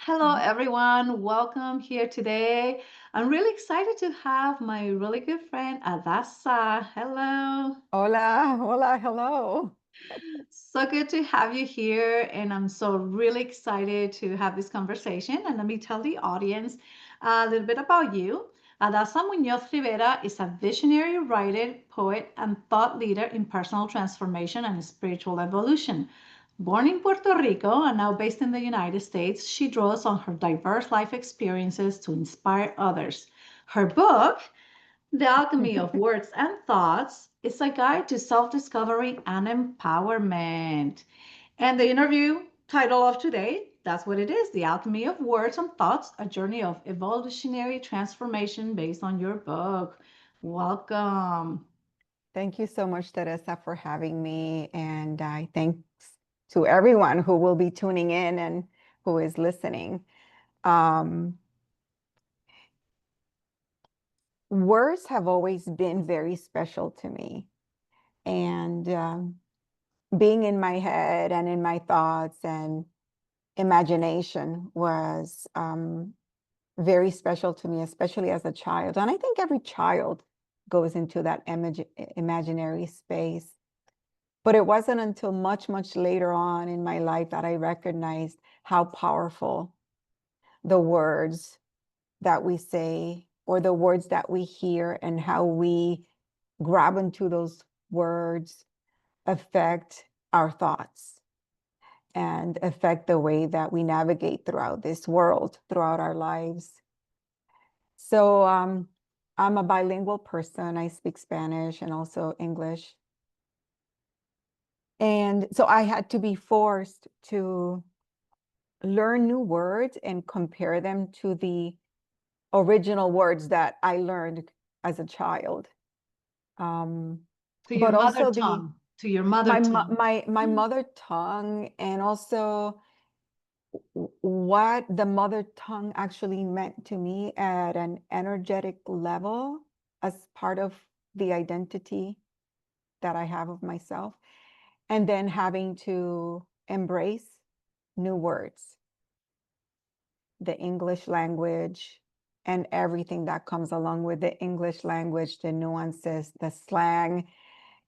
Hello, everyone. Welcome here today. I'm really excited to have my really good friend Adassa. Hello. Hola, hola, hello. So good to have you here. And I'm so really excited to have this conversation. And let me tell the audience a little bit about you. Adassa Muñoz Rivera is a visionary writer, poet, and thought leader in personal transformation and spiritual evolution. Born in Puerto Rico and now based in the United States, she draws on her diverse life experiences to inspire others. Her book, The Alchemy of Words and Thoughts, is a guide to self discovery and empowerment. And the interview title of today, that's what it is: The Alchemy of Words and Thoughts, a journey of evolutionary transformation based on your book. Welcome. Thank you so much, Teresa, for having me. And I thanks to everyone who will be tuning in and who is listening. Um, Words have always been very special to me. And being in my head and in my thoughts and imagination was very special to me, especially as a child. And I think every child goes into that imaginary space. But it wasn't until much, much later on in my life that I recognized how powerful the words that we say or the words that we hear and how we grab into those words affect our thoughts and affect the way that we navigate throughout this world, throughout our lives. So I'm a bilingual person. I speak Spanish and also English. And so I had to be forced to learn new words and compare them to the original words that I learned as a child. Um, To your but mother also the tongue. To your mother tongue. my mother tongue, and also what the mother tongue actually meant to me at an energetic level as part of the identity that I have of myself, and then having to embrace new words, the English language, and everything that comes along with the English language, the nuances, the slang.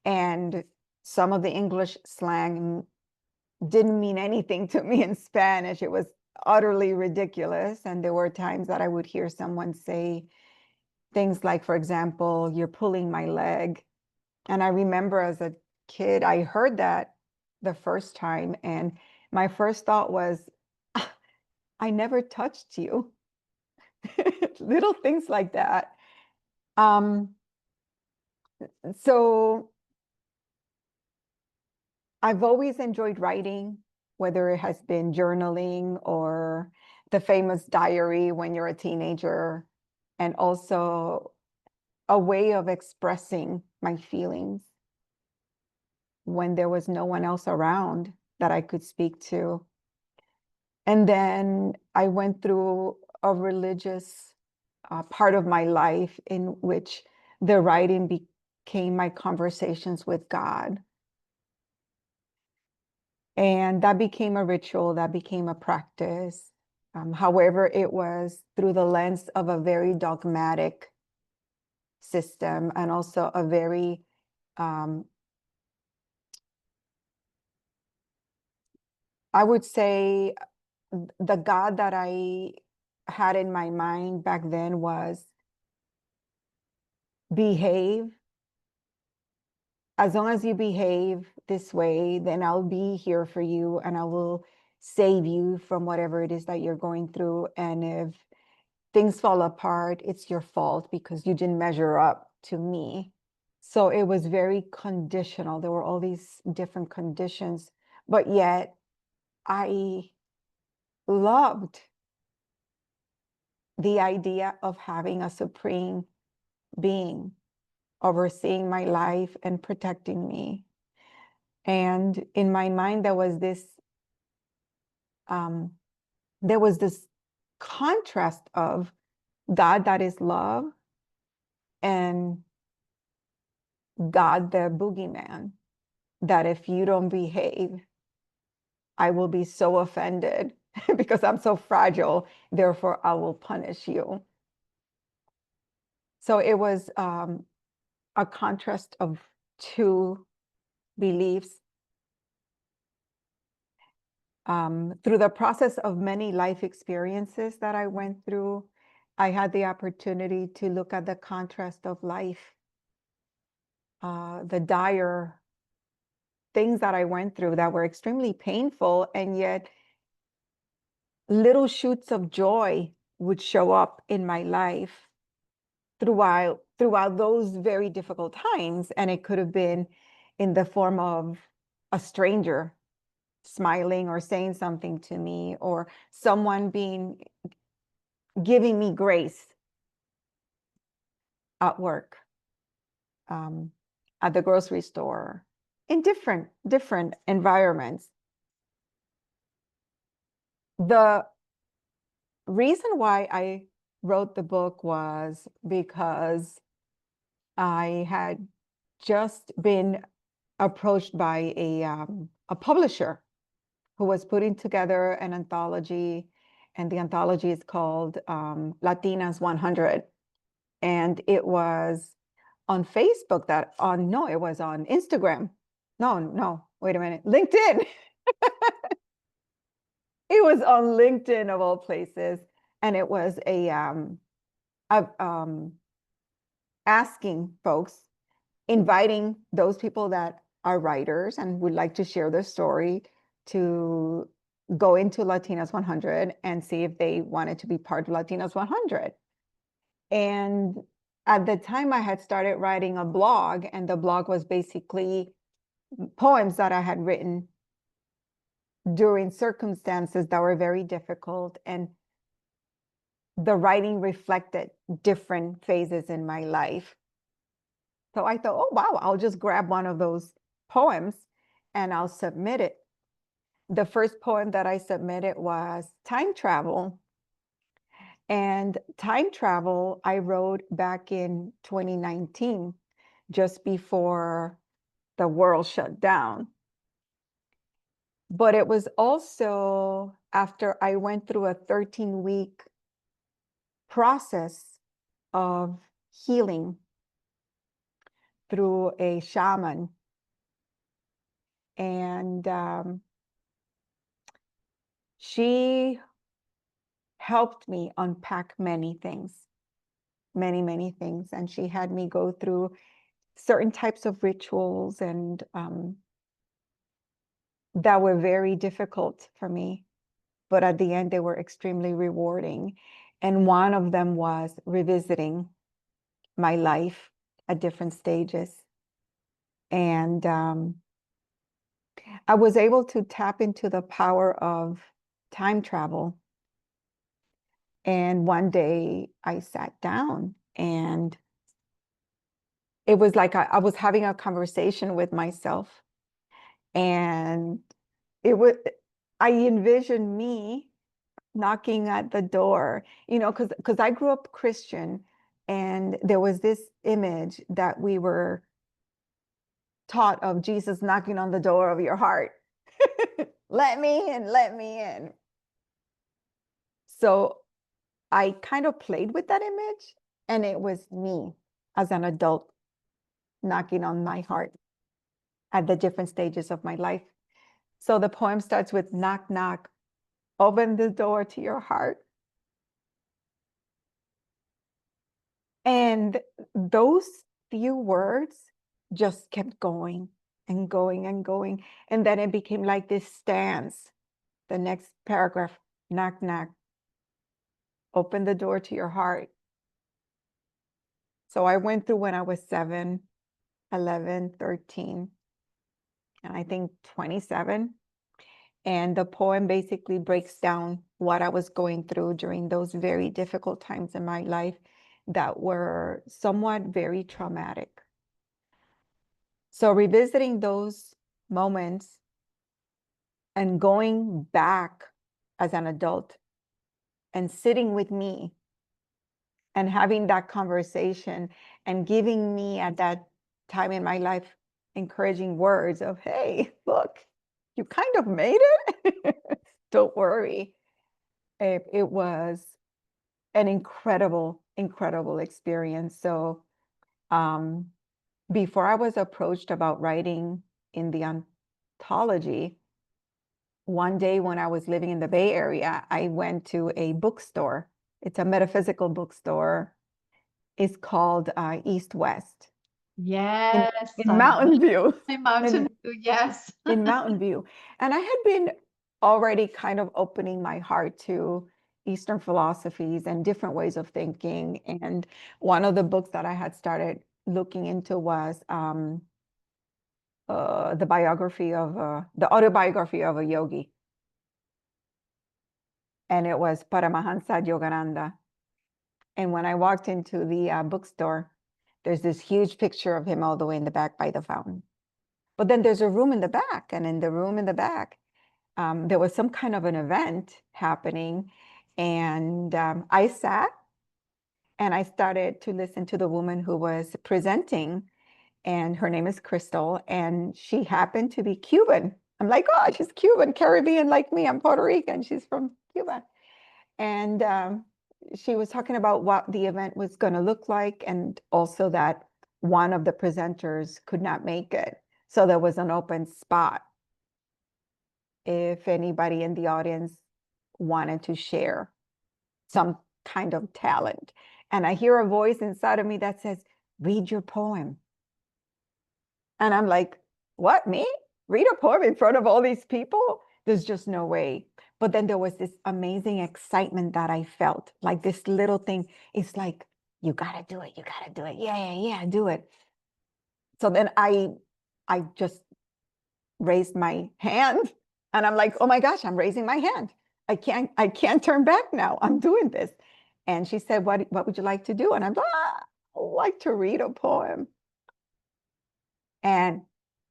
And some of the English slang didn't mean anything to me in Spanish. It was utterly ridiculous. And there were times that I would hear someone say things like, for example, "You're pulling my leg." And I remember as a kid, I heard that the first time, and my first thought was, "Ah, I never touched you." Little things like that. Um, so I've always enjoyed writing, whether it has been journaling or the famous diary when you're a teenager, and also a way of expressing my feelings when there was no one else around that I could speak to. And then I went through a religious part of my life in which the writing became my conversations with God. And that became a ritual, that became a practice. However, it was through the lens of a very dogmatic system and also a very, um, I would say, the God that I had in my mind back then was behave. As long as you behave this way, then I'll be here for you and I will save you from whatever it is that you're going through. And if things fall apart, it's your fault because you didn't measure up to me. So it was very conditional. There were all these different conditions, but yet I loved the idea of having a supreme being overseeing my life and protecting me. And in my mind, um, there was this contrast of God that is love and God the boogeyman, that if you don't behave, I will be so offended. because I'm so fragile, therefore I will punish you. So it was a contrast of two beliefs. Through the process of many life experiences that I went through, I had the opportunity to look at the contrast of life, the dire things that I went through that were extremely painful, and yet little shoots of joy would show up in my life throughout those very difficult times. And it could have been in the form of a stranger smiling or saying something to me, or someone giving me grace at work, at the grocery store, in different environments. The reason why I wrote the book was because I had just been approached by a publisher who was putting together an anthology, and the anthology is called Latinas 100. And it was on Facebook no, it was on Instagram. No, wait a minute, LinkedIn. It was on LinkedIn of all places. And it was asking folks, inviting those people that are writers and would like to share their story to go into Latinas 100 and see if they wanted to be part of Latinas 100. And at the time, I had started writing a blog, and the blog was basically poems that I had written during circumstances that were very difficult. And the writing reflected different phases in my life. So I thought, oh, wow, I'll just grab one of those poems and I'll submit it. The first poem that I submitted was Time Travel. And Time Travel, I wrote back in 2019, just before the world shut down. But it was also after I went through a 13-week process of healing through a shaman. And she helped me unpack many things, many things. And she had me go through certain types of rituals and that were very difficult for me. But at the end, they were extremely rewarding. And one of them was revisiting my life at different stages. And I was able to tap into the power of time travel. And one day I sat down and it was like I was having a conversation with myself. And I envisioned me knocking at the door, because I grew up Christian, and there was this image that we were taught of Jesus knocking on the door of your heart. Let me in, let me in. So I kind of played with that image, and it was me as an adult knocking on my heart at the different stages of my life. So the poem starts with knock, knock, open the door to your heart. And those few words just kept going and going and going. And then it became like this stance. The next paragraph, knock, knock, open the door to your heart. So I went through when I was 7, 11, 13, and I think 27. And the poem basically breaks down what I was going through during those very difficult times in my life that were somewhat very traumatic. So revisiting those moments and going back as an adult and sitting with me and having that conversation and giving me at that time in my life encouraging words of, hey, look, you kind of made it. Don't worry. it was an incredible, incredible experience. So before I was approached about writing in the anthology, one day when I was living in the Bay Area, I went to a bookstore. It's a metaphysical bookstore. It's called East West in Yes, in Mountain View. in Mountain in View, yes. in Mountain View. And I had been already kind of opening my heart to Eastern philosophies and different ways of thinking. And one of the books that I had started looking into was the autobiography of a yogi. And it was Paramahansa Yogananda. And when I walked into the bookstore, there's this huge picture of him all the way in the back by the fountain. But then there's a room in the back, and in the room in the back, there was some kind of an event happening, and I sat and I started to listen to the woman who was presenting, and her name is Crystal, and she happened to be Cuban. I'm like, oh, she's Cuban, Caribbean like me. I'm Puerto Rican. She's from Cuba. And she was talking about what the event was going to look like, and also that one of the presenters could not make it. So there was an open spot if anybody in the audience wanted to share some kind of talent. And I hear a voice inside of me that says, read your poem. And I'm like, what, me? Read a poem in front of all these people? There's just no way. But then there was this amazing excitement that I felt, like this little thing. It's like, you gotta do it, you gotta do it. Yeah, yeah, yeah, do it. So then I just raised my hand and I'm like, oh my gosh, I'm raising my hand. I can't turn back now. I'm doing this. And she said, what would you like to do? And I'm like, I'd like to read a poem. And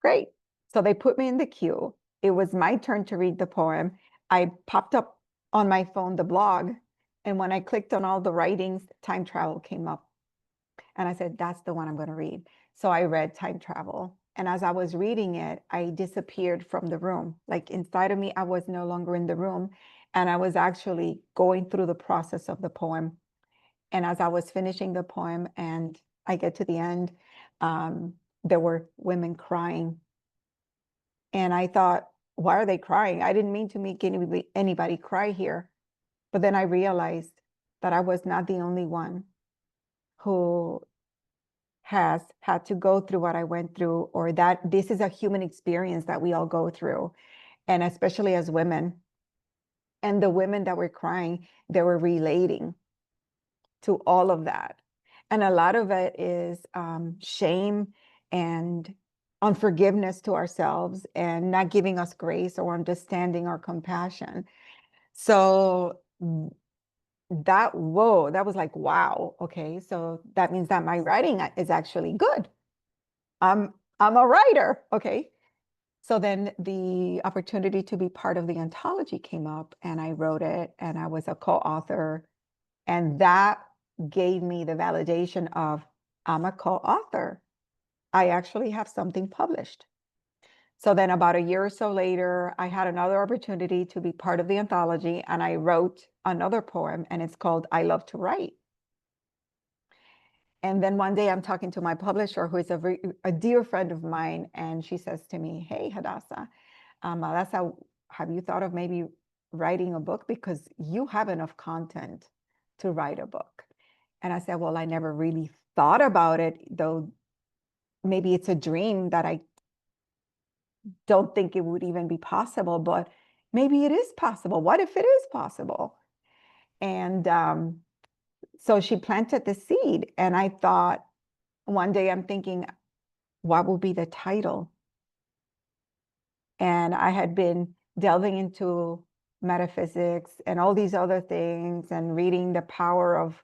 great. So they put me in the queue. It was my turn to read the poem. I popped up on my phone the blog. And when I clicked on all the writings, time travel came up. And I said, that's the one I'm going to read. So I read Time Travel. And as I was reading it, I disappeared from the room. Like inside of me, I was no longer in the room. And I was actually going through the process of the poem. And as I was finishing the poem and I get to the end, there were women crying. And I thought, why are they crying? I didn't mean to make anybody cry here. But then I realized that I was not the only one who has had to go through what I went through, or that this is a human experience that we all go through. And especially as women, and the women that were crying, they were relating to all of that. And a lot of it is shame and unforgiveness to ourselves and not giving us grace or understanding or compassion. So that was like, wow, okay, so that means that my writing is actually good. I'm a writer, okay. So then the opportunity to be part of the anthology came up, and I wrote it, and I was a co-author, and that gave me the validation of I'm a co-author. I actually have something published. So then about a year or so later, I had another opportunity to be part of the anthology, and I wrote another poem, and it's called I Love to Write. And then one day I'm talking to my publisher, who is a dear friend of mine, and she says to me, hey, Hadassah, have you thought of maybe writing a book? Because you have enough content to write a book. And I said, well, I never really thought about it, though maybe it's a dream that I don't think it would even be possible, but maybe it is possible. What if it is possible? And so she planted the seed, and I thought, one day I'm thinking, what will be the title? And I had been delving into metaphysics and all these other things and reading the power of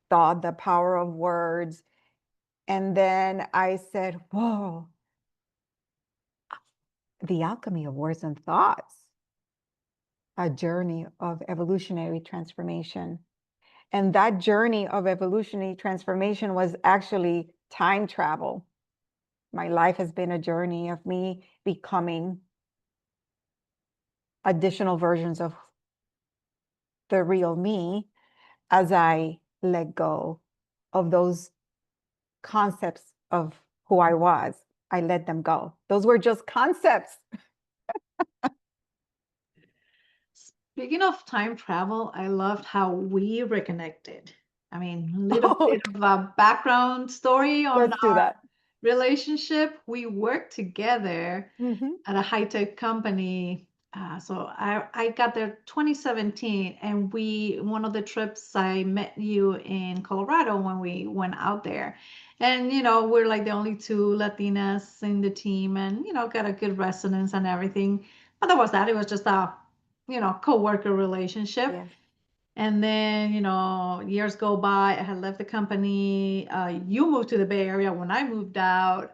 thought, the power of words. And then I said, whoa, the alchemy of words and thoughts, a journey of evolutionary transformation. And that journey of evolutionary transformation was actually time travel. My life has been a journey of me becoming additional versions of the real me as I let go of those concepts of who I was. I let them go. Those were just concepts. Speaking of time travel, I loved how we reconnected. I mean, a little Oh, bit of a background story on let's do our that. relationship. We worked together Hmm. at a high-tech company. So I got there 2017, and one of the trips I met you in Colorado when we went out there. And, we're like the only two Latinas in the team and, got a good resonance and everything. But that was that. It was just a, coworker relationship. Yes. And then, years go by. I had left the company. You moved to the Bay Area when I moved out.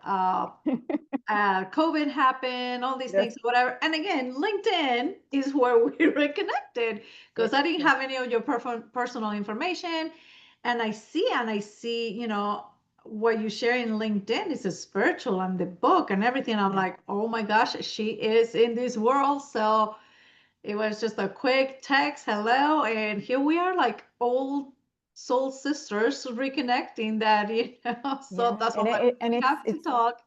COVID happened, all these Yes. things, whatever. And again, LinkedIn is where we reconnected because I didn't Yes. have any of your personal information. And I see, what you share in LinkedIn is a spiritual and the book and everything. I'm Yes. like, oh my gosh, she is in this world. So it was just a quick text, hello, and here we are, like old soul sisters reconnecting that, so Yeah. that's why I'm like, And we have to talk.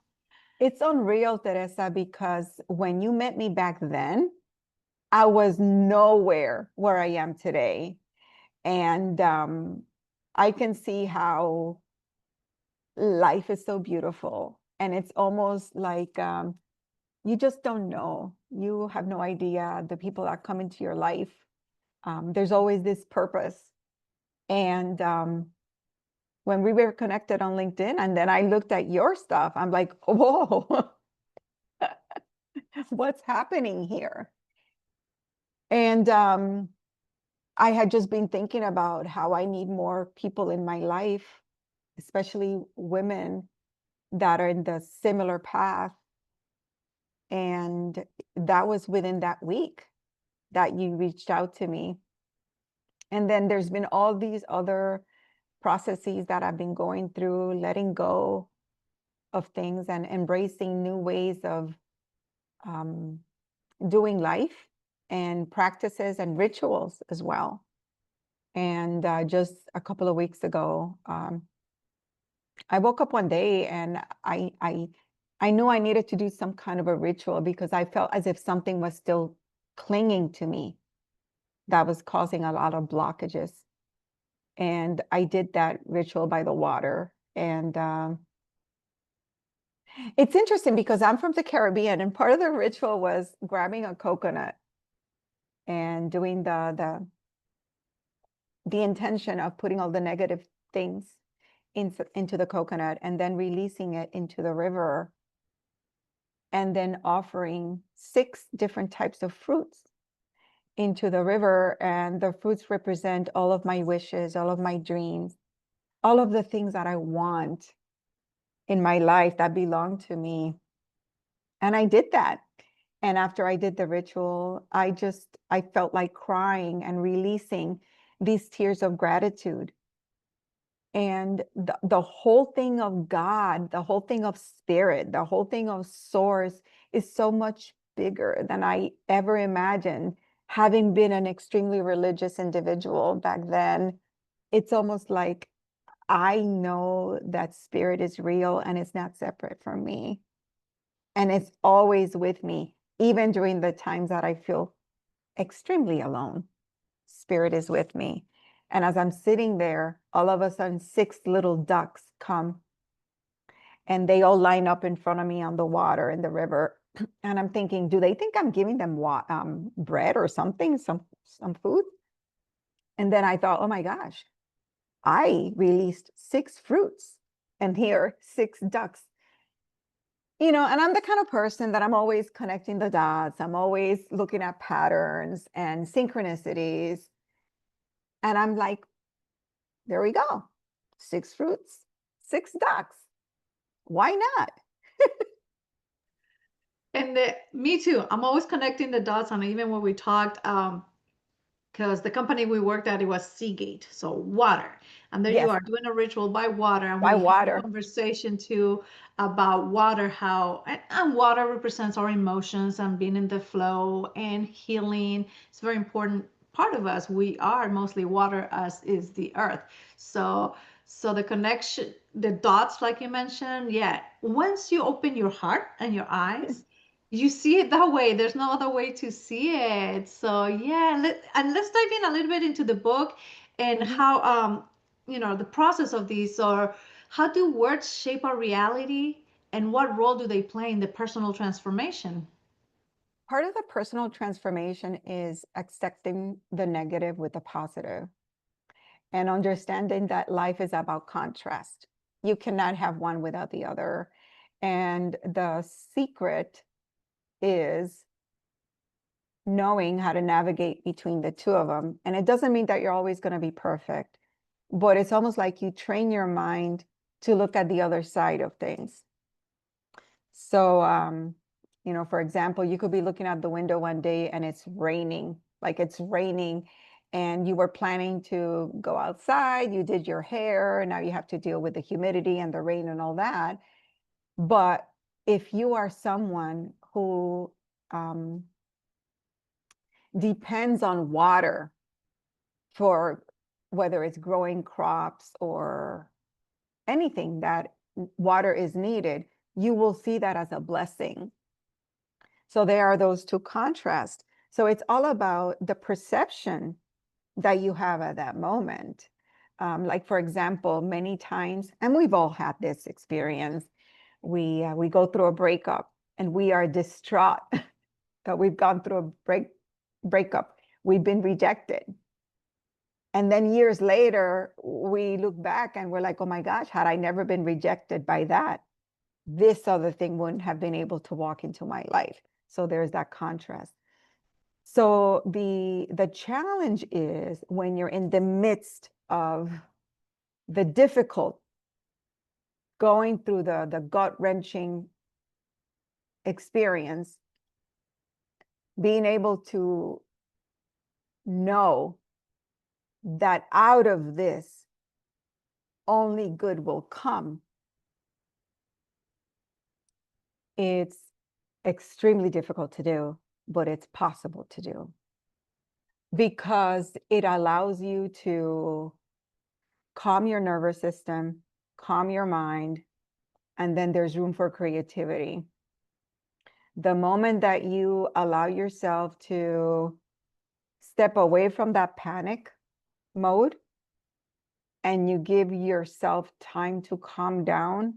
it's unreal, Teresa, because when you met me back then, I was nowhere where I am today. And I can see how life is so beautiful. And it's almost like you just don't know. You have no idea the people that come into your life. There's always this purpose. And when we were connected on LinkedIn, and then I looked at your stuff, I'm like, whoa, what's happening here? And I had just been thinking about how I need more people in my life, especially women that are in the similar path. And that was within that week that you reached out to me. And then there's been all these other processes that I've been going through, letting go of things and embracing new ways of um, doing life and practices and rituals as well. And just a couple of weeks ago, I woke up one day and I knew I needed to do some kind of a ritual because I felt as if something was still clinging to me that was causing a lot of blockages. And I did that ritual by the water. And it's interesting because I'm from the Caribbean, and part of the ritual was grabbing a coconut and doing the intention of putting all the negative things into the coconut and then releasing it into the river and then offering 6 different types of fruits into the river. And the fruits represent all of my wishes, all of my dreams, all of the things that I want in my life that belong to me. And I did that. And after I did the ritual, I felt like crying and releasing these tears of gratitude. And the whole thing of God, the whole thing of spirit, the whole thing of source is so much bigger than I ever imagined. Having been an extremely religious individual back then, it's almost like I know that spirit is real and it's not separate from me. And it's always with me, even during the times that I feel extremely alone. Spirit is with me. And as I'm sitting there, all of a sudden, 6 little ducks come and they all line up in front of me on the water in the river. And I'm thinking, do they think I'm giving them bread or something, some food? And then I thought, oh my gosh, I released 6 fruits and here 6 ducks. And I'm the kind of person that I'm always connecting the dots. I'm always looking at patterns and synchronicities. And I'm like, there we go. 6 fruits, 6 ducks. Why not? And me too. I'm always connecting the dots. And even when we talked, because the company we worked at, it was Seagate, so water. And there you Yes, are doing a ritual by water. And by we had a water. conversation too about water, how and water represents our emotions and being in the flow and healing. It's very important part of us. We are mostly water, as is the earth. So, so the connection, the dots, like you mentioned, yeah. Once you open your heart and your eyes, you see it that way. There's no other way to see it. So yeah, and let's dive in a little bit into the book and Mhm. how the process of these, or how do words shape our reality, and what role do they play in the personal transformation? Part of the personal transformation is accepting the negative with the positive and understanding that life is about contrast. You cannot have one without the other. And the secret is knowing how to navigate between the two of them. And it doesn't mean that you're always going to be perfect, but it's almost like you train your mind to look at the other side of things. So, for example, you could be looking out the window one day and it's raining, like it's raining, and you were planning to go outside, you did your hair, and now you have to deal with the humidity and the rain and all that. But if you are someone who um, depends on water for whether it's growing crops or anything that water is needed, you will see that as a blessing. So there are those two contrasts. So it's all about the perception that you have at that moment. Like for example, many times, and we've all had this experience, we go through a breakup and we are distraught that we've gone through a breakup. We've been rejected. And then years later, we look back and we're like, oh my gosh, had I never been rejected by that, this other thing wouldn't have been able to walk into my life. So there's that contrast. So the challenge is when you're in the midst of the difficult, going through the gut-wrenching experience, being able to know that out of this only good will come. It's extremely difficult to do, but it's possible to do because it allows you to calm your nervous system, calm your mind, and then there's room for creativity. The moment that you allow yourself to step away from that panic mode and you give yourself time to calm down,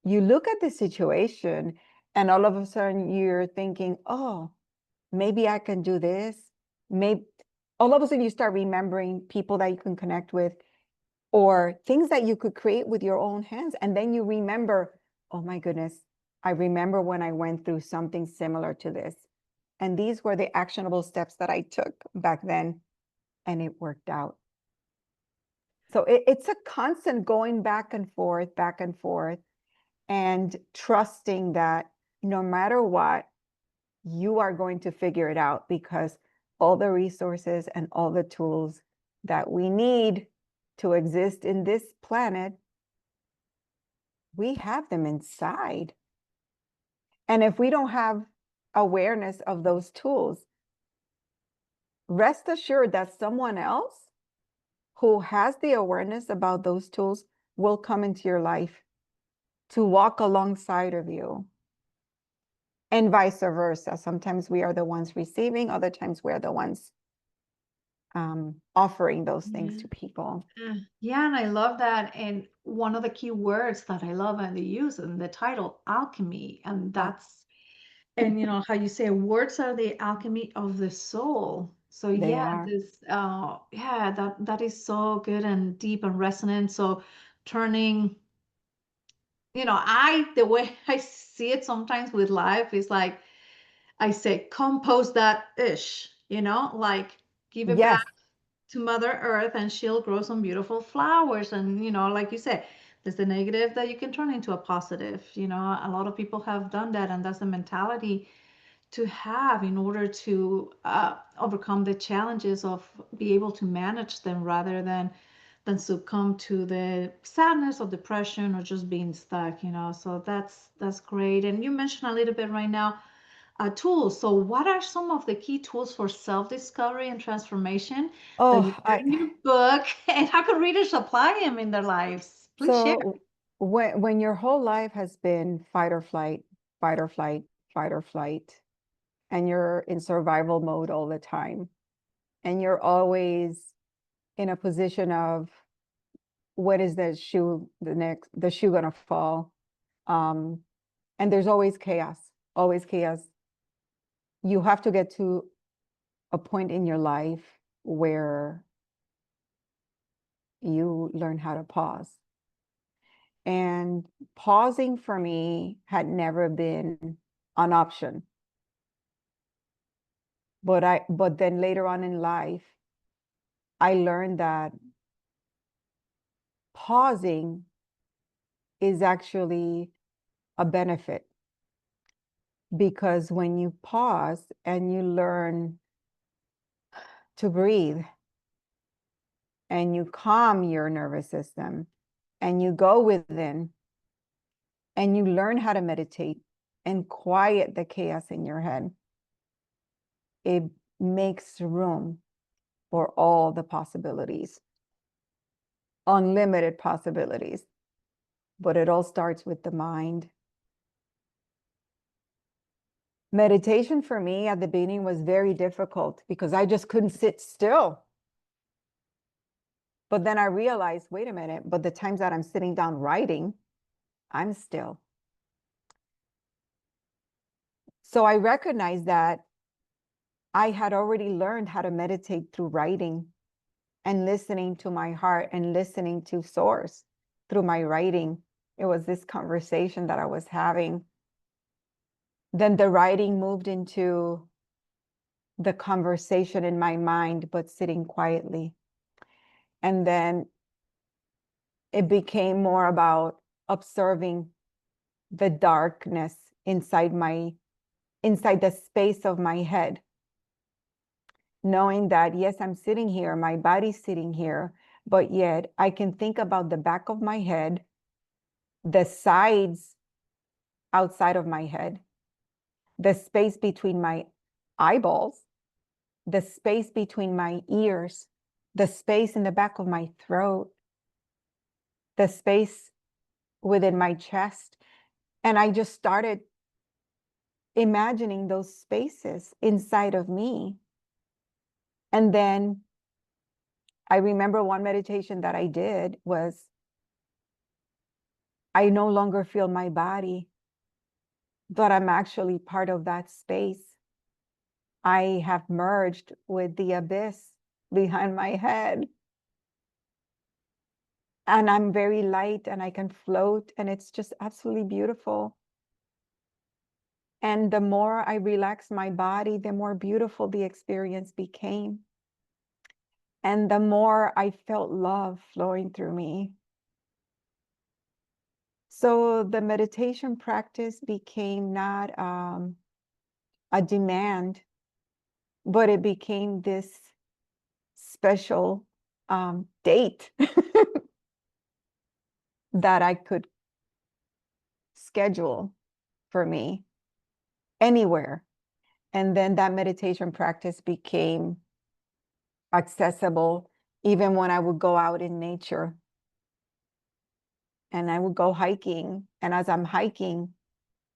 you look at the situation and all of a sudden you're thinking, oh, maybe I can do this. Maybe all of a sudden you start remembering people that you can connect with or things that you could create with your own hands. And then you remember, oh my goodness, I remember when I went through something similar to this. And these were the actionable steps that I took back then, and it worked out. So it's a constant going back and forth, and trusting that no matter what, you are going to figure it out because all the resources and all the tools that we need to exist in this planet, we have them inside. And if we don't have awareness of those tools, rest assured that someone else who has the awareness about those tools will come into your life to walk alongside of you, and vice versa. Sometimes we are the ones receiving, other times we're the ones offering those things Yeah. to people. Yeah, and I love that. And one of the key words that I love and they use in the title, alchemy, and Oh, that's, and how you say words are the alchemy of the soul. So they yeah, are. this yeah, that is so good and deep and resonant. So turning, I the way I see it sometimes with life is like I say, compost that ish, like give it back Yes, to Mother Earth and she'll grow some beautiful flowers. And, like you said, there's the negative that you can turn into a positive. A lot of people have done that, and that's the mentality to have in order to overcome the challenges of be able to manage them rather than succumb to the sadness or depression or just being stuck. So that's great. And you mentioned a little bit right now tools. So, what are some of the key tools for self-discovery and transformation that you Oh, share in your book, and how can readers apply them in their lives? Please share. so when your whole life has been fight or flight, fight or flight, fight or flight, and you're in survival mode all the time, and you're always in a position of when is the shoe gonna fall? Um, and there's always chaos, always chaos. You have to get to a point in your life where you learn how to pause. And pausing for me had never been an option. But then later on in life, I learned that pausing is actually a benefit, because when you pause and you learn to breathe and you calm your nervous system and you go within and you learn how to meditate and quiet the chaos in your head, it makes room for all the possibilities, unlimited possibilities. But it all starts with the mind. Meditation for me at the beginning was very difficult because I just couldn't sit still. But then I realized, wait a minute, but the times that I'm sitting down writing, I'm still. So I recognized that I had already learned how to meditate through writing and listening to my heart and listening to source through my writing. It was this conversation that I was having. Then the writing moved into the conversation in my mind, but sitting quietly. And then it became more about observing the darkness inside the space of my head, knowing that, yes, I'm sitting here, my body's sitting here, but yet I can think about the back of my head, the sides outside of my head, the space between my eyeballs, the space between my ears, the space in the back of my throat, the space within my chest. And I just started imagining those spaces inside of me. And then I remember one meditation that I did was, I no longer feel my body, but I'm actually part of that space. I have merged with the abyss behind my head. And I'm very light and I can float, and it's just absolutely beautiful. And the more I relaxed my body, the more beautiful the experience became. And the more I felt love flowing through me. So the meditation practice became not a demand, but it became this special date that I could schedule for me anywhere. And then that meditation practice became accessible even when I would go out in nature and I would go hiking. And as I'm hiking,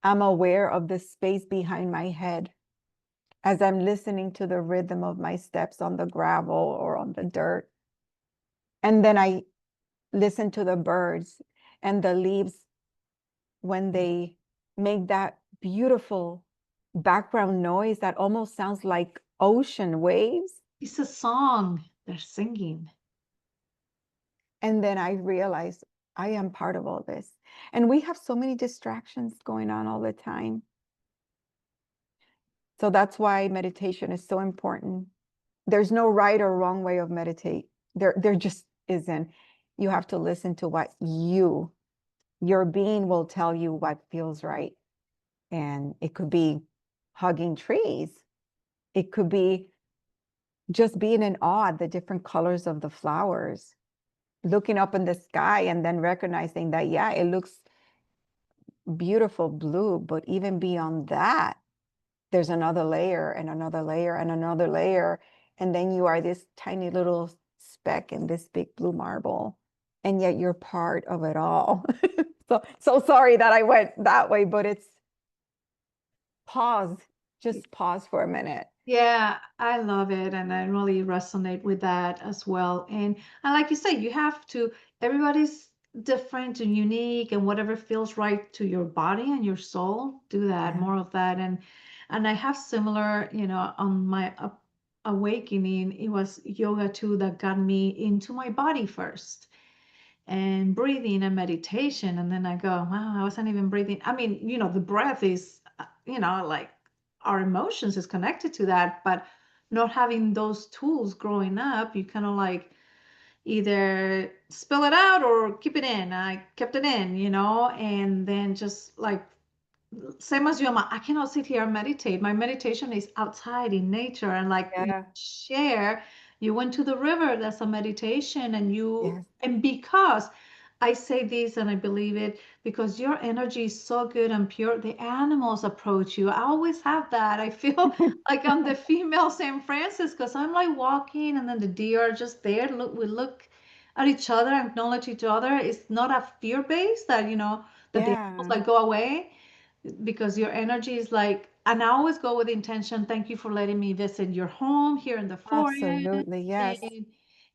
I'm aware of the space behind my head as I'm listening to the rhythm of my steps on the gravel or on the dirt. And then I listen to the birds and the leaves when they make that beautiful background noise that almost sounds like ocean waves. It's a song they're singing. And then I realized I am part of all this. And we have so many distractions going on all the time. So that's why meditation is so important. There's no right or wrong way of meditate. There just isn't. You have to listen to what your being will tell you what feels right. And it could be hugging trees. It could be just being in awe at the different colors of the flowers, looking up in the sky and then recognizing that, yeah, it looks beautiful blue, but even beyond that, there's another layer and another layer and another layer. And then you are this tiny little speck in this big blue marble. And yet you're part of it all. So sorry that I went that way, but it's pause, just pause for a minute. Yeah, I love it, and I really resonate with that as well. And like you say, you have to. Everybody's different and unique, and whatever feels right to your body and your soul, do that. Yeah. More of that, and I have similar. On my awakening, it was yoga too that got me into my body first and breathing and meditation. And then I go, wow, I wasn't even breathing. I mean, the breath is, like our emotions is connected to that, but not having those tools growing up, you kind of like either spill it out or keep it in. I kept it in, and then just like same as you, I cannot sit here and meditate. My meditation is outside in nature, and like you Yeah. share, you went to the river. That's a meditation, Yes. and because I say this and I believe it, because your energy is so good and pure, the animals approach you. I always have that. I feel like I'm the female St. Francis because I'm like walking, and then the deer are just there. Look, we look at each other, acknowledge each other. It's not a fear base that the animals Yeah, like go away because your energy is like, and I always go with intention. Thank you for letting me visit your home here in the forest, absolutely. Yes.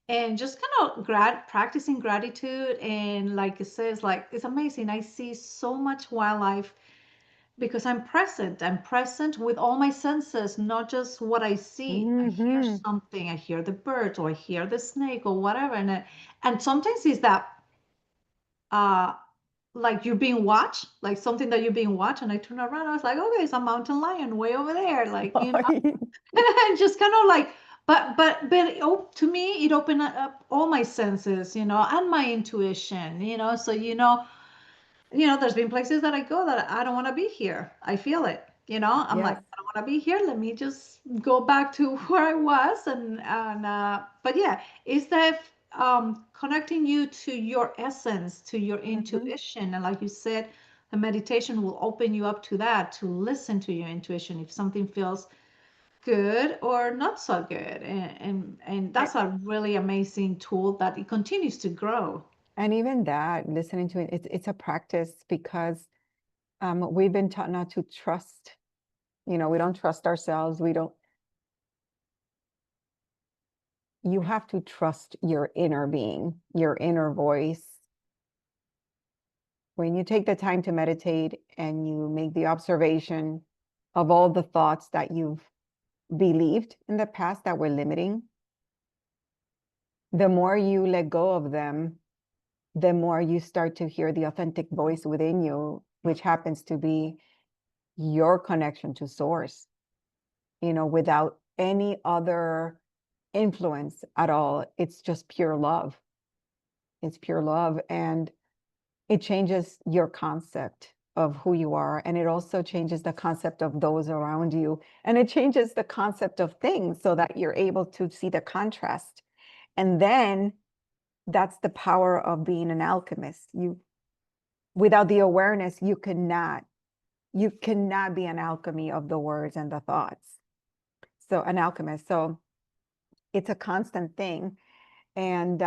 and just kind of practicing gratitude. And like it says, like it's amazing. I see so much wildlife because I'm present. I'm present with all my senses, not just what I see. I hear Hmm. something. I hear the birds, or I hear the snake, or whatever. And sometimes it's that uh like you're being watched, like something that you're being watched, and I turn around, I was like, okay, it's a mountain lion way over there, like, and just kind of like, but oh, to me, it opened up all my senses, and my intuition, so there's been places that I go that I don't want to be here. I feel it. I'm like, Yes. I don't want to be here. Let me just go back to where I was. But yeah, is that connecting you to your essence, to your Hmm. intuition. And like you said, the meditation will open you up to that, to listen to your intuition if something feels good or not so good. And that's a really amazing tool that it continues to grow. And even that, listening to it, it's a practice because we've been taught not to trust. We don't trust ourselves. We don't, you have to trust your inner being, your inner voice. When you take the time to meditate and you make the observation of all the thoughts that you've believed in the past that were limiting, the more you let go of them, the more you start to hear the authentic voice within you, which happens to be your connection to source, without any other influence at all. It's just pure love. It's pure love. And it changes your concept of who you are. And it also changes the concept of those around you. And it changes the concept of things so that you're able to see the contrast. And then that's the power of being an alchemist. Without the awareness, you cannot be an alchemy of the words and the thoughts. So an alchemist. So it's a constant thing. And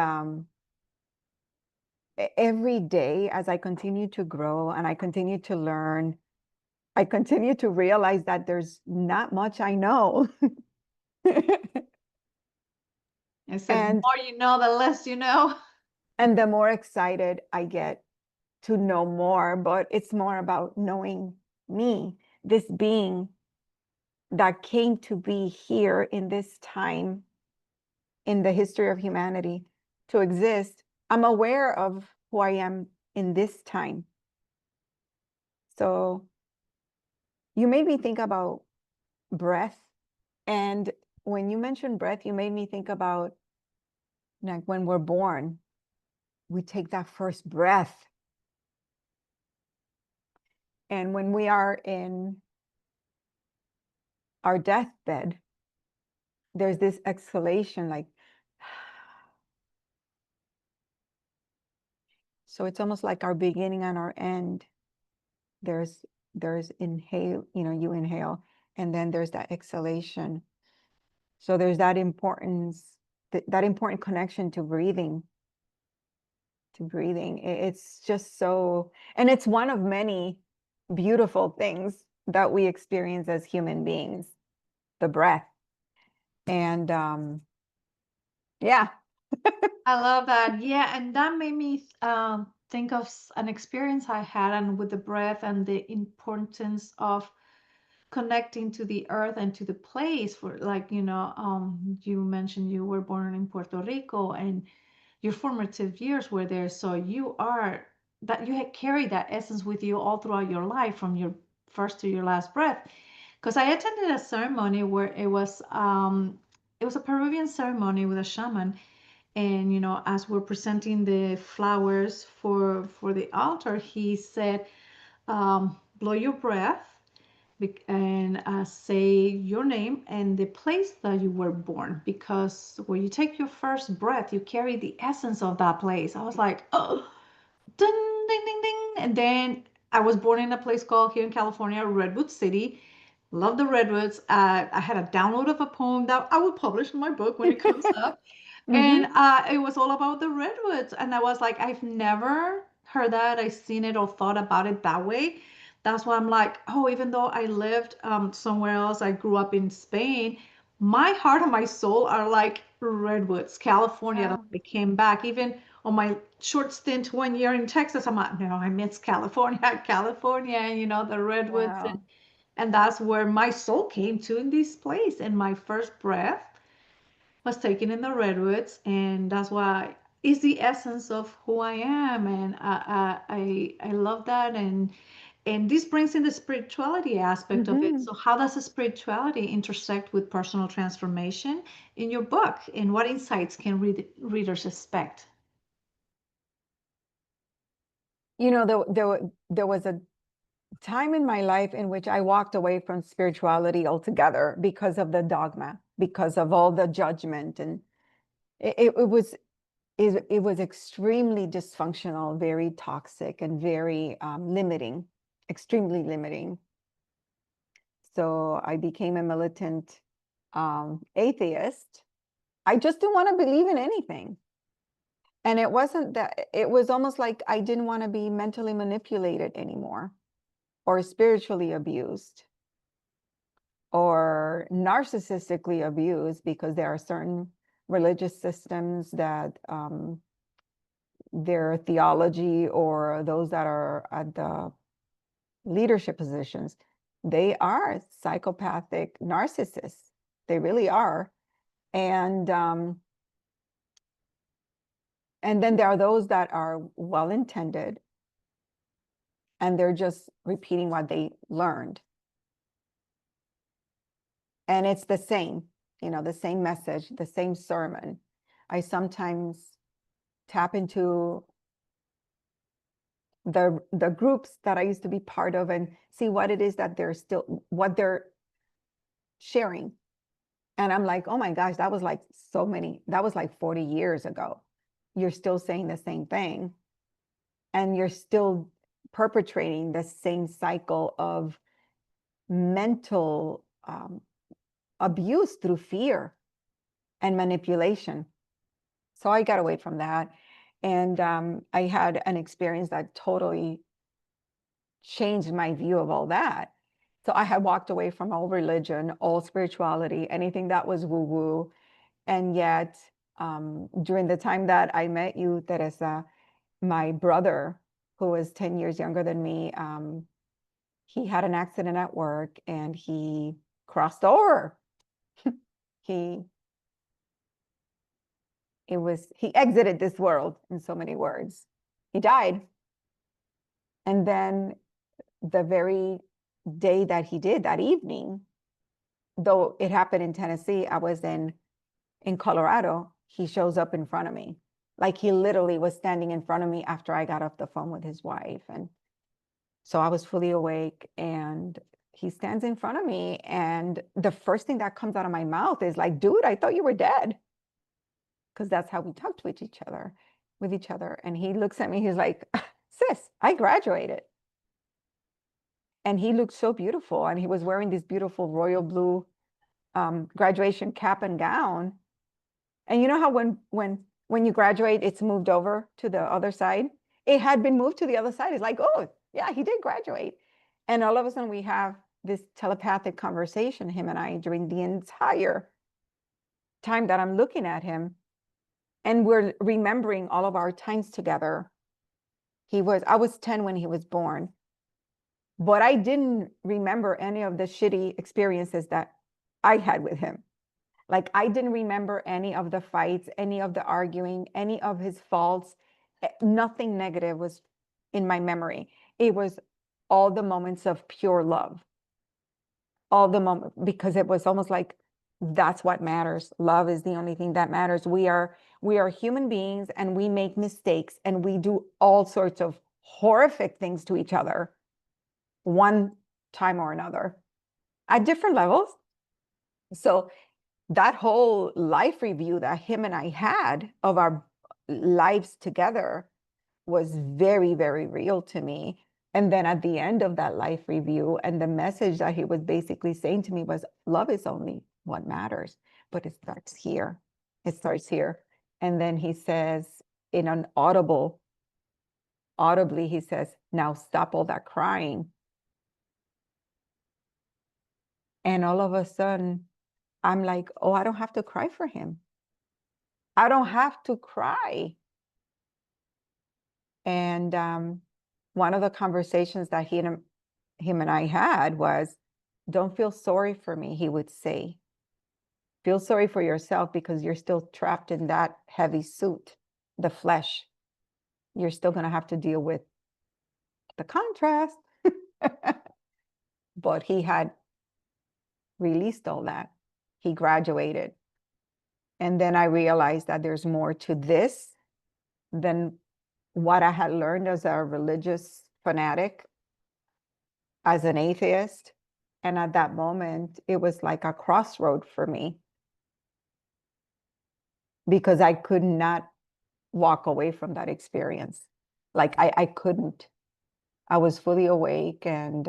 every day as I continue to grow and I continue to learn, I continue to realize that there's not much I know. I said, the and more you know, the less you know. and the more excited I get to know more, but it's more about knowing me, this being that came to be here in this time in the history of humanity to exist. I'm aware of who I am in this time. So you made me think about breath. And when you mentioned breath, you made me think about like when we're born, we take that first breath. And when we are in our deathbed, there's this exhalation like, so it's almost like our beginning and our end. There's inhale, you inhale, and then there's that exhalation. So there's that importance, that important connection to breathing. It's just so, and it's one of many beautiful things that we experience as human beings, the breath. And yeah. I love that. Yeah, and that made me think of an experience I had and with the breath and the importance of connecting to the earth and to the place for like, you mentioned you were born in Puerto Rico and your formative years were there. So you are that you had carried that essence with you all throughout your life from your first to your last breath. Because I attended a ceremony where it was a Peruvian ceremony with a shaman, and as we're presenting the flowers for the altar, he said, blow your breath and say your name and the place that you were born, because when you take your first breath you carry the essence of that place. I was like, oh, ding ding ding ding. And then I was born in a place called, here in California, Redwood City. Love the redwoods. I had a download of a poem that I will publish in my book when it comes up, and Hmm. it was all about the redwoods. And I was like, I've never heard that, I seen it or thought about it that way. That's why I'm like, oh, even though I lived somewhere else, I grew up in Spain, my heart and my soul are like redwoods, California. That Wow. I came back. Even on my short stint 1 year in Texas, I'm like, no, I miss California, California, and the redwoods. Wow. And that's where my soul came to, in this place. And my first breath was taken in the redwoods, and that's why it's the essence of who I am. And I love that. And this brings in the spirituality aspect of it. Hmm. So how does the spirituality intersect with personal transformation in your book, and what insights can readers expect? There was a time in my life in which I walked away from spirituality altogether because of the dogma, because of all the judgment, and it was extremely dysfunctional, very toxic, and very limiting, extremely limiting. So I became a militant atheist. I just didn't want to believe in anything. And it wasn't that, it was almost like I didn't want to be mentally manipulated anymore, or spiritually abused, or narcissistically abused, because there are certain religious systems that their theology, or those that are at the leadership positions, they are psychopathic narcissists. They really are. And and then there are those that are well intended, and they're just repeating what they learned. And it's the same message, the same sermon. I sometimes tap into the groups that I used to be part of and see what it is that what they're sharing. And I'm like, oh my gosh, that was like 40 years ago. You're still saying the same thing. And you're still perpetrating the same cycle of mental abuse through fear and manipulation. So I got away from that. And I had an experience that totally changed my view of all that. So I had walked away from all religion, all spirituality, anything that was woo woo. And yet, during the time that I met you, Teresa, my brother, who was 10 years younger than me, he had an accident at work and he crossed over. He he exited this world, in so many words. He died. And then the very day that he did, that evening, though it happened in Tennessee, I was in Colorado, he shows up in front of me. Like he literally was standing in front of me after I got off the phone with his wife. And so I was fully awake, and he stands in front of me. And the first thing that comes out of my mouth is like, dude, I thought you were dead. Because that's how we talked with each other. And he looks at me, he's like, sis, I graduated. and he looked so beautiful, and he was wearing this beautiful royal blue graduation cap and gown. And you know how when you graduate, it's moved over to the other side? It had been moved to the other side. It's like, oh, yeah, he did graduate. And all of a sudden we have this telepathic conversation, him and I, during the entire time that I'm looking at him. And we're remembering all of our times together. I was 10 when he was born, but I didn't remember any of the shitty experiences that I had with him. Like, I didn't remember any of the fights, any of the arguing, any of his faults. Nothing negative was in my memory. It was all the moments of pure love. All the moment, because it was almost like that's what matters. Love is the only thing that matters. We are human beings, and we make mistakes, and we do all sorts of horrific things to each other one time or another at different levels. So that whole life review that him and I had of our lives together was very, very real to me. And then at the end of that life review, and the message that he was basically saying to me was, love is only what matters, but it starts here. It starts here. And then he says, in an audibly, he says, now stop all that crying. And all of a sudden, I'm like, oh, I don't have to cry for him. I don't have to cry. And one of the conversations that him and I had was, don't feel sorry for me, he would say. Feel sorry for yourself, because you're still trapped in that heavy suit, the flesh. You're still going to have to deal with the contrast. But he had released all that. He graduated. And then I realized that there's more to this than what I had learned as a religious fanatic, as an atheist. And at that moment, it was like a crossroad for me, because I could not walk away from that experience. Like, I couldn't. I was fully awake, and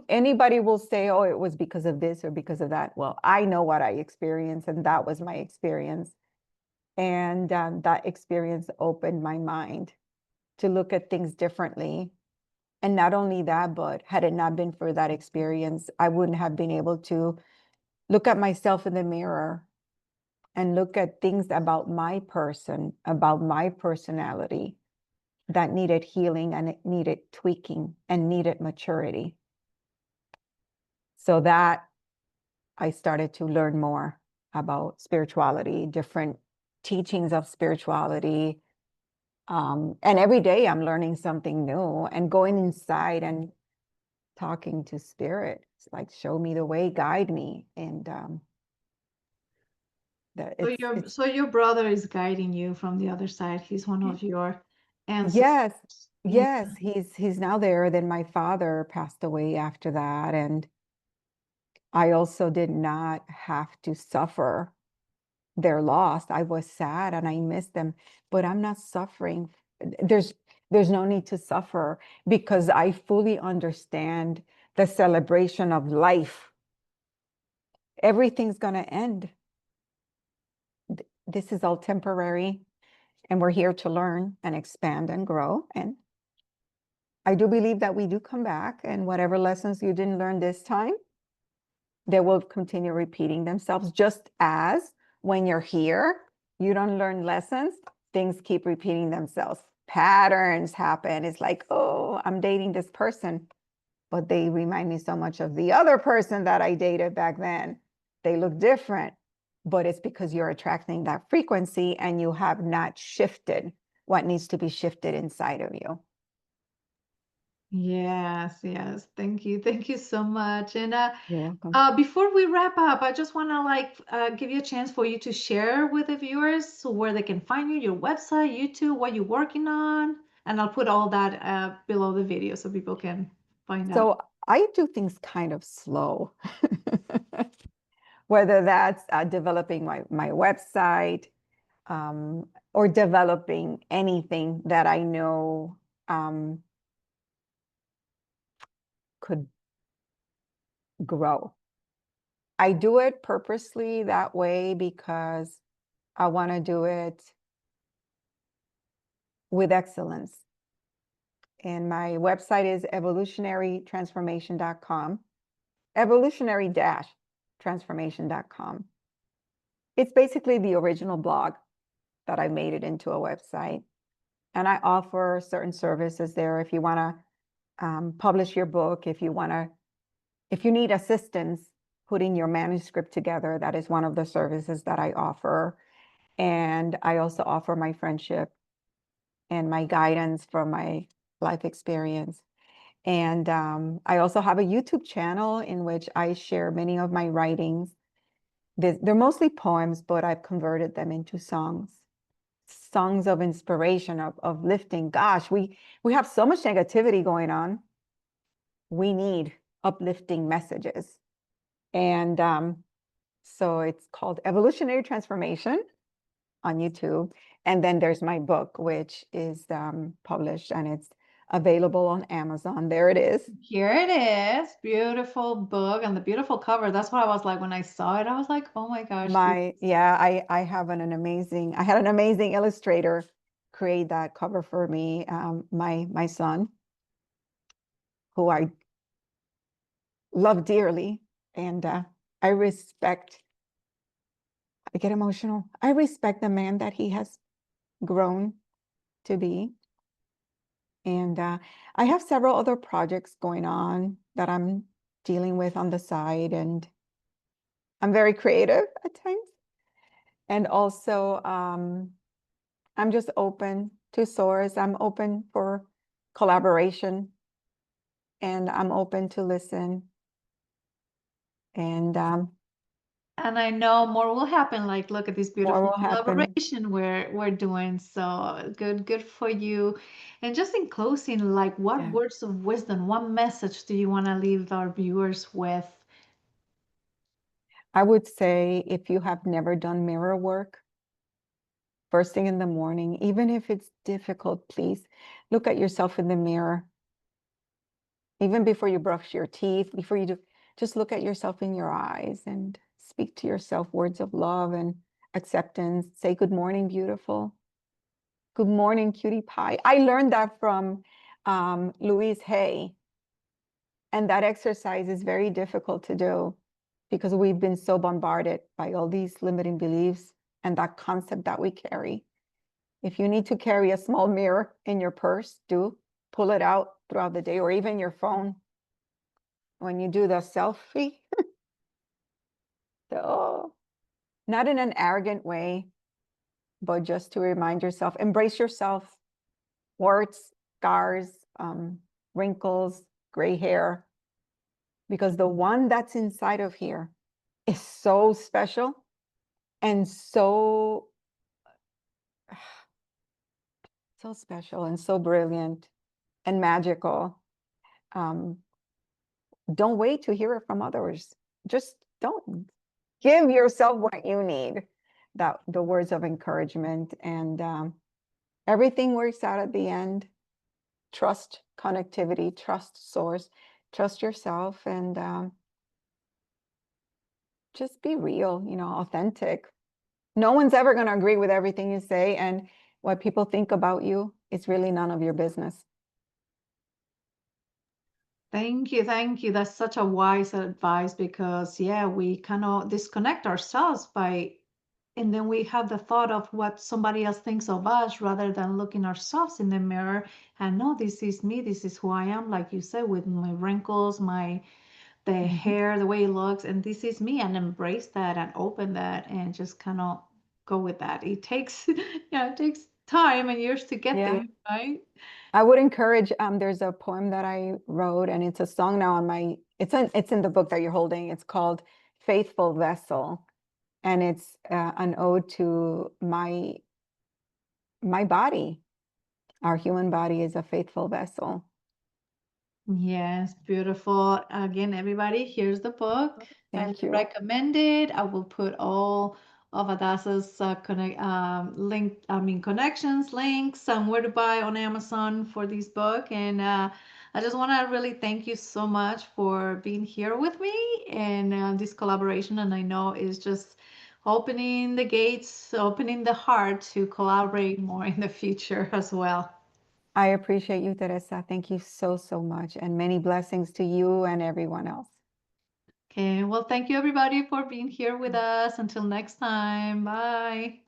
anybody will say, oh, it was because of this or because of that. Well, I know what I experienced, and that was my experience. And that experience opened my mind to look at things differently. And not only that, but had it not been for that experience, I wouldn't have been able to look at myself in the mirror and look at things about my person, about my personality, that needed healing, and it needed tweaking and needed maturity. So that I started to learn more about spirituality, different teachings of spirituality. And every day I'm learning something new, and going inside and talking to spirit. It's like, show me the way, guide me. And So your brother is guiding you from the other side. He's one of your yes, ancestors. Yeah. yes, he's now there. Then my father passed away after that, and I also did not have to suffer their loss. I was sad and I missed them, but I'm not suffering. There's there's no need to suffer, because I fully understand the celebration of life. Everything's going to end. This is all temporary, and we're here to learn and expand and grow. And I do believe that we do come back, and whatever lessons you didn't learn this time, they will continue repeating themselves. Just as when you're here, you don't learn lessons, things keep repeating themselves. Patterns happen. It's like, oh, I'm dating this person, but they remind me so much of the other person that I dated back then. They look different, but it's because you're attracting that frequency, and you have not shifted what needs to be shifted inside of you. Yes, yes. Thank you. Thank you so much. And You're welcome. before we wrap up, I just want to give you a chance for you to share with the viewers where they can find you, your website, YouTube, what you're working on, and I'll put all that below the video so people can find out. So I do things kind of slow, whether that's developing my website, or developing anything that I know could grow. I do it purposely that way because I want to do it with excellence. And my website is evolutionarytransformation.com, evolutionary-transformation.com. It's basically the original blog that I made it into a website. And I offer certain services there if you want to publish your book, if you need assistance putting your manuscript together, that is one of the services that I offer. And I also offer my friendship and my guidance from my life experience. And I also have a YouTube channel in which I share many of my writings. They're mostly poems, but I've converted them into songs of inspiration, of lifting. Gosh, we have so much negativity going on. We need uplifting messages. And so it's called Evolutionary Transformation on YouTube. And then there's my book, which is published, and it's available on Amazon. There it is. Here it is. Beautiful book and the beautiful cover. That's what I was like when I saw it. I was like, oh my gosh. I have I had an amazing illustrator create that cover for me, my son, who I love dearly, and I respect, I get emotional. I respect the man that he has grown to be. And I have several other projects going on that I'm dealing with on the side, and I'm very creative at times. And also, I'm just open to source. I'm open for collaboration, and I'm open to listen. And And I know more will happen. Like, look at this more beautiful will happen. collaboration we're doing. So good for you. And just in closing, like, what Yeah. words of wisdom, what message do you want to leave our viewers with? I would say if you have never done mirror work, first thing in the morning, even if it's difficult, please look at yourself in the mirror. Even before you brush your teeth, before you do, just look at yourself in your eyes and speak to yourself words of love and acceptance. Say, good morning, beautiful. Good morning, cutie pie. I learned that from Louise Hay. And that exercise is very difficult to do because we've been so bombarded by all these limiting beliefs and that concept that we carry. If you need to carry a small mirror in your purse, do pull it out throughout the day, or even your phone. When you do the selfie, oh, not in an arrogant way, but just to remind yourself, embrace yourself, warts, scars, wrinkles, gray hair, because the one that's inside of here is so special and so special and so brilliant and magical. Um, don't wait to hear it from others. Just don't. Give yourself what you need. That the words of encouragement, and everything works out at the end. Trust connectivity, trust source, trust yourself, and just be real, authentic. No one's ever going to agree with everything you say, and what people think about you, it's really none of your business. Thank you, thank you. That's such a wise advice because yeah, we kind of disconnect ourselves by and then we have the thought of what somebody else thinks of us rather than looking ourselves in the mirror and no, this is me, this is who I am, like you said, with my wrinkles, my the hair, the way it looks, and this is me, and embrace that and open that and just kind of go with that. It takes yeah, it takes time and years to get Yeah. there, right? I would encourage, there's a poem that I wrote, and it's a song now on it's in the book that you're holding. It's called Faithful Vessel. And it's an ode to my body. Our human body is a faithful vessel. Yes, beautiful. Again, everybody, here's the book. Thank Highly you. recommended. I will put all of Adassa's connections, links, where to buy on Amazon for this book. And I just want to really thank you so much for being here with me and this collaboration. And I know it's just opening the gates, opening the heart to collaborate more in the future as well. I appreciate you, Teresa. Thank you so, so much. And many blessings to you and everyone else. Okay, well, thank you everybody for being here with us. Until next time, bye.